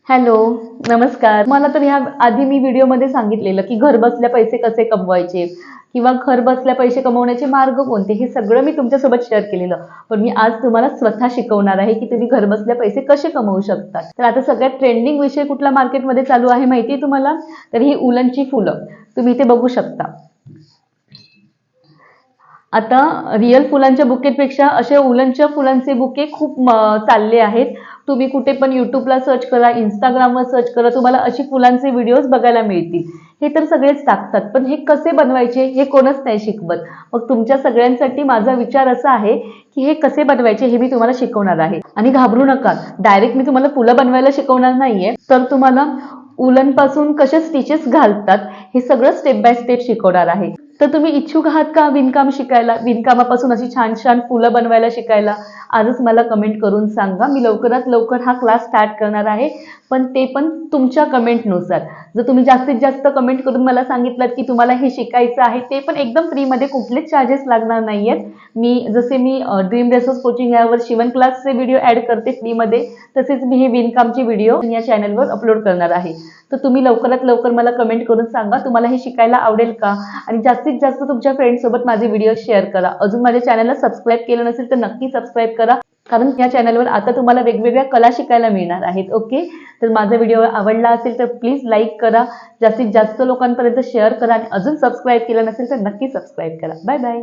Hello, नमस्कार. मला तर ह्या आधी मी व्हिडिओमध्ये सांगितलेलं, की घर बसल्या पैसे कसे कमवायचे किंवा घर बसल्या पैसे कमवण्याचे मार्ग कोणते, हे सगळं मी तुमच्यासोबत शेअर केलेलं. पण मी आज तुम्हाला स्वतः शिकवणार आहे, की तुम्ही घर बसल्या पैसे कसे कमवू शकता. तर आता सगळ्यात ट्रेंडिंग विषय कुठला मार्केटमध्ये चालू आहे माहिती आहे तुम्हाला? तर ही उलनची फुलं. तुम्ही इथे बघू शकता. आता रिअल फुलांच्या बुकेपेक्षा असे उलनच्या फुलांचे बुके खूप चालले आहेत. तुम्ही कुठे पण YouTubeला सर्च करा, Instagramवर सर्च करा, तुम्हाला अशी फुलांचे व्हिडिओज बघायला मिळतील. हे तर सगळेच टाकतात, पण हे कसे बनवायचे हे कोणच नाही शिकवत. मग तुमच्या सगळ्यांसाठी माझा विचार असा आहे, की हे कसे बनवायचे हे मी तुम्हाला शिकवणार आहे. आणि घाबरू नका, डायरेक्ट मी तुम्हाला फुलं बनवायला शिकवणार नाहीये, तर तुम्हाला उलन पासून कसे स्टिचेस घालतात हे सगळं स्टेप बाय स्टेप शिकवणार आहे. तर तुम्ही इच्छुक आहात का विणकाम शिकायला, विणकामापासून अशी छान छान फुलं बनवायला शिकायला? आजच मला कमेंट करून सांगा. मी लवकरात लवकर हा क्लास स्टार्ट करणार आहे, पण ते पण तुमच्या कमेंटनुसार. जर तुम्ही जास्तीत जास्त कमेंट करून मला सांगितलं की तुम्हाला हे शिकायचं आहे, ते पण एकदम फ्रीमध्ये, कुठलेच चार्जेस लागणार नाहीयेत. मी ड्रीम रिसोर्स कोचिंग यावर शिवण क्लासचे व्हिडिओ ऍड करते फ्रीमध्ये, तसेच मी हे विणकामचे व्हिडिओ या चॅनलवर अपलोड करणार आहे. तर तुम्ही लवकरात लवकर मला कमेंट करून सांगा तुम्हाला हे शिकायला आवडेल का, आणि जास्तीत जास्त तुमच्या फ्रेंड्ससोबत माझे व्हिडिओ शेअर करा. अजून माझ्या चॅनलला सबस्क्राईब केलं नसेल तर नक्की सबस्क्राईब करा, कारण या चॅनलवर आता तुम्हाला वेगवेगळ्या कला शिकायला मिळणार आहेत. ओके, तर माझा व्हिडिओ आवडला असेल तर प्लीज लाईक करा, जास्तीत जास्त लोकांपर्यंत शेअर करा, आणि अजून सबस्क्राईब केलं नसेल तर नक्की सबस्क्राईब करा. Bye bye.